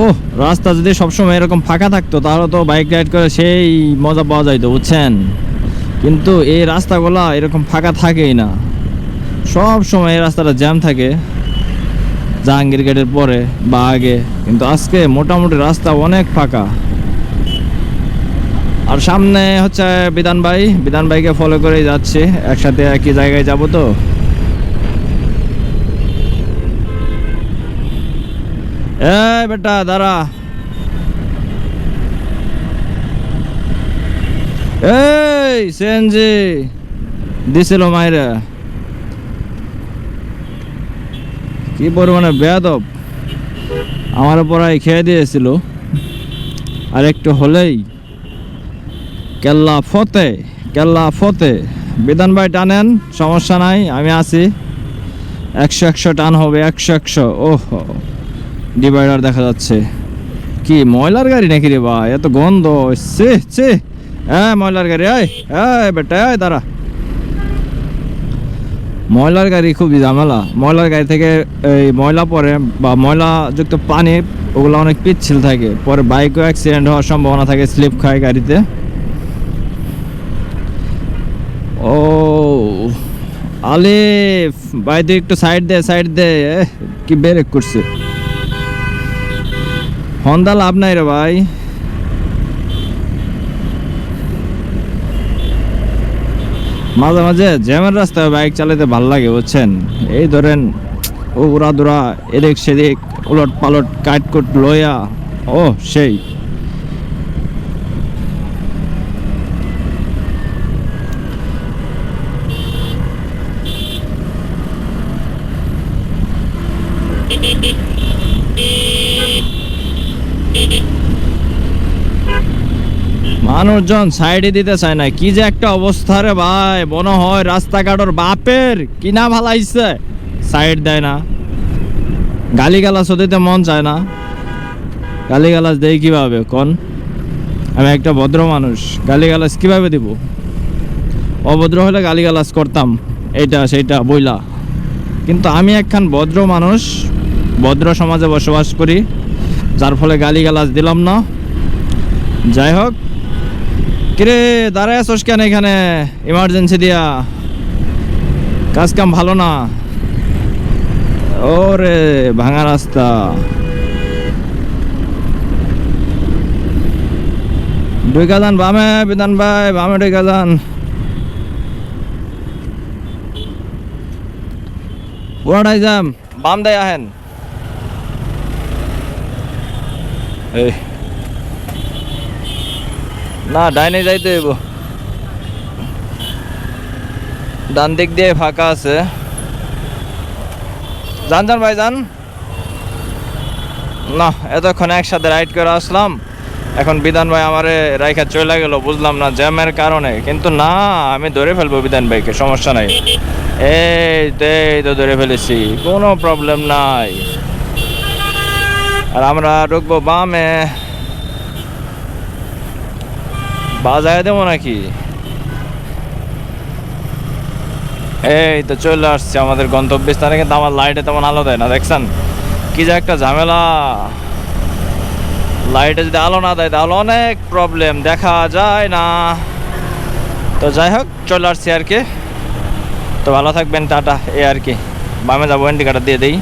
ও, রাস্তা যদি সবসময় এরকম ফাঁকা থাকতো তাহলে তো বাইক রাইড করে সেই মজা পাওয়া যাইতো, বুঝছেন। কিন্তু এই রাস্তাগুলা এরকম ফাঁকা থাকেই না, সব সময় এই রাস্তাটা জ্যাম থাকে জাহাঙ্গীর গেটের পরে বা আগে। কিন্তু আজকে মোটামুটি রাস্তা অনেক ফাঁকা। আর সামনে হচ্ছে বিধান ভাইকে ফলো করেই যাচ্ছি, একসাথে একই জায়গায় যাব তো। এই বেটা দাঁড়া, এই সিএনজি দিছিল মাইরা, কি পরিমাণে বেয়াদব, আমার পড়াই খেয়ে দিয়েছিল। আর একটু হলেই কেল্লা ফতে। বিধান ভাই টানেন, সমস্যা নাই, আমি আছি। 100 টান হবে, 100। ওহো, ডিভাইডার দেখা যাচ্ছে। কি ময়লার গাড়ি নাকি রে ভাই, এত গন্ধ। হ্যাঁ ময়লার গাড়ি, এই বেটা দাঁড়া। ময়লার গাড়ি খুবই ঝামেলা। ময়লার গাড়ি থেকে এই ময়লা পরে বা ময়লাযুক্ত পানি, ওগুলো অনেক পিচ্ছিল থাকে, পরে বাইকও অ্যাক্সিডেন্ট হওয়ার সম্ভাবনা থাকে, স্লিপ খায় গাড়িতে। ও আলিফ ভাই, তুই একটু সাইড দে। কি ব্রেক করছে, হন্ডা লাভ নাই রে ভাই। মাঝে মাঝে জ্যামের রাস্তায় বাইক চালাতে ভাল লাগে, বুঝছেন। এই ধরেন ও উড়া দুরা, এদিক সেদিক উলট পালট কাটকুট লইয়া, ও সেই। মানুষজন সাইডে দিতে চায় না, কি যে একটা অবস্থা রে ভাই। মনে হয় রাস্তাঘাটর বাপের কিনা ভালাইছে, সাইড দেয় না। গালিগালাজও দিতে মন চায় না, গালিগালাজ দেয় কিভাবে কোন? আমি একটা ভদ্র মানুষ, গালিগালাজ কিভাবে দিব? অভদ্র হলে গালিগালাজ করতাম, এইটা সেইটা বইলা। কিন্তু আমি একখান ভদ্র মানুষ, ভদ্র সমাজে বসবাস করি, যার ফলে গালিগালাজ দিলাম না। যাই হোক, কিরে দাঁড়ায় আছোস কেন এখানে ইমার্জেন্সি দিয়া? কাজ কাম ভালো না? ওরে ভাঙা রাস্তা, ঢুকা যান বামে। বিধান ভাই বামে ঢুকা যান। পুরাটাই যাম, বাম দেয় আহেন। এই না, ডাইনে যাইতে হইব, ডান দিক দিয়ে ফাঁকা আছে। যান ভাই যান। না, এতক্ষণ একসাথে রাইড করে আসলাম, এখন বিধান ভাই আমারে রাইখা চলে গেল, বুঝলাম না জ্যামের কারণে। কিন্তু না, আমি ধরে ফেলবো বিধান ভাইকে, সমস্যা নাই। এই তো ধরে ফেলেছি, কোনো প্রবলেম নাই। আর আমরা ঢুকবো বামে, বাজায় দেবো নাকি? এই তো চলে আসছে আমাদের গন্তব্যস্থানে। কিন্তু আমার লাইটে তেমন আলো দেয় না, দেখছেন কি যে একটা ঝামেলা। লাইটে যদি আলো না দেয় তাহলে অনেক প্রবলেম, দেখা যায় না। তো যাই হোক, চলে আসছি আর কি। তো ভালো থাকবেন, টাটা। এই আর কি, বামে যাবো, ইন্ডিকেটর দিয়ে দিই।